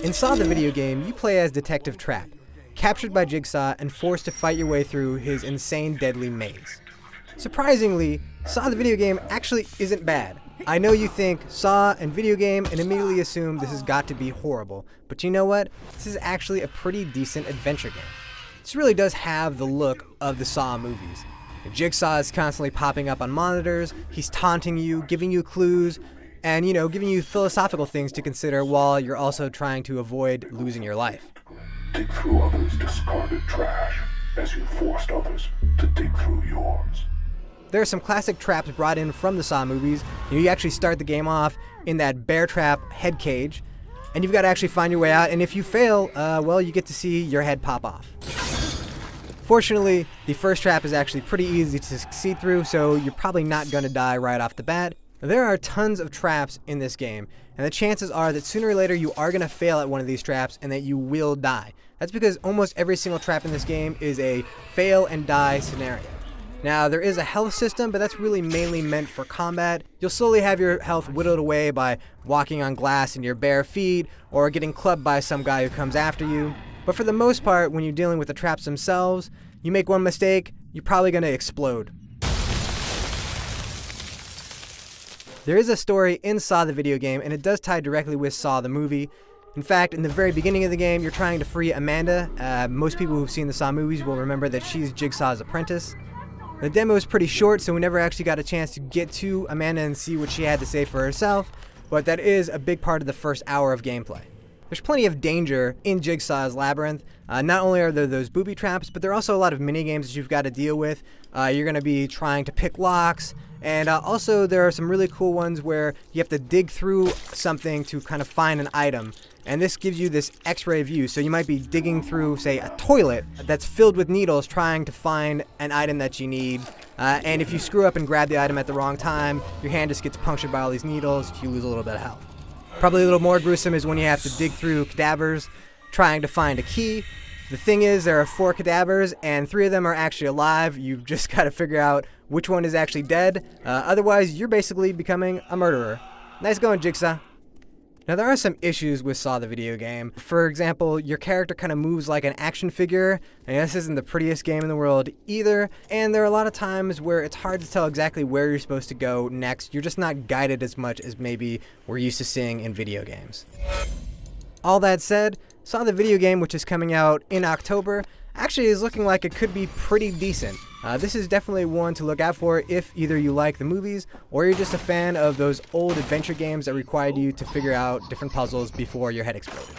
In Saw the video game, you play as Detective Trap, captured by Jigsaw and forced to fight your way through his insane deadly maze. Surprisingly, Saw the video game actually isn't bad. I know you think Saw and video game and immediately assume this has got to be horrible, but you know what? This is actually a pretty decent adventure game. This really does have the look of the Saw movies. Jigsaw is constantly popping up on monitors, he's taunting you, giving you clues, and giving you philosophical things to consider while you're also trying to avoid losing your life. Dig through others' discarded trash as you forced others to dig through yours. There are some classic traps brought in from the Saw movies. You actually start the game off in that bear trap head cage, and you've got to actually find your way out, and if you fail, well, you get to see your head pop off. Fortunately, the first trap is actually pretty easy to succeed through, so you're probably not going to die right off the bat. There are tons of traps in this game, and the chances are that sooner or later you are going to fail at one of these traps and that you will die. That's because almost every single trap in this game is a fail and die scenario. Now, there is a health system, but that's really mainly meant for combat. You'll slowly have your health whittled away by walking on glass in your bare feet or getting clubbed by some guy who comes after you. But for the most part, when you're dealing with the traps themselves, you make one mistake, you're probably going to explode. There is a story in Saw the video game, and it does tie directly with Saw the movie. In fact, in the very beginning of the game, you're trying to free Amanda. Most people who've seen the Saw movies will remember that she's Jigsaw's apprentice. The demo is pretty short, so we never actually got a chance to get to Amanda and see what she had to say for herself, but that is a big part of the first hour of gameplay. There's plenty of danger in Jigsaw's labyrinth. Not only are there those booby traps, but there are also a lot of mini games that you've got to deal with. You're going to be trying to pick locks, and also there are some really cool ones where you have to dig through something to kind of find an item. And this gives you this x-ray view, so you might be digging through, say, a toilet that's filled with needles trying to find an item that you need. And if you screw up and grab the item at the wrong time, your hand just gets punctured by all these needles, you lose a little bit of health. Probably a little more gruesome is when you have to dig through cadavers trying to find a key. The thing is, there are 4 cadavers, and 3 of them are actually alive. You've just got to figure out which one is actually dead. Otherwise, you're basically becoming a murderer. Nice going, Jigsaw. Now, there are some issues with Saw the video game. For example, your character kind of moves like an action figure, and this isn't the prettiest game in the world either, and there are a lot of times where it's hard to tell exactly where you're supposed to go next. You're just not guided as much as maybe we're used to seeing in video games. All that said, Saw the video game, which is coming out in October, actually is looking like it could be pretty decent. This is definitely one to look out for if either you like the movies or you're just a fan of those old adventure games that required you to figure out different puzzles before your head exploded.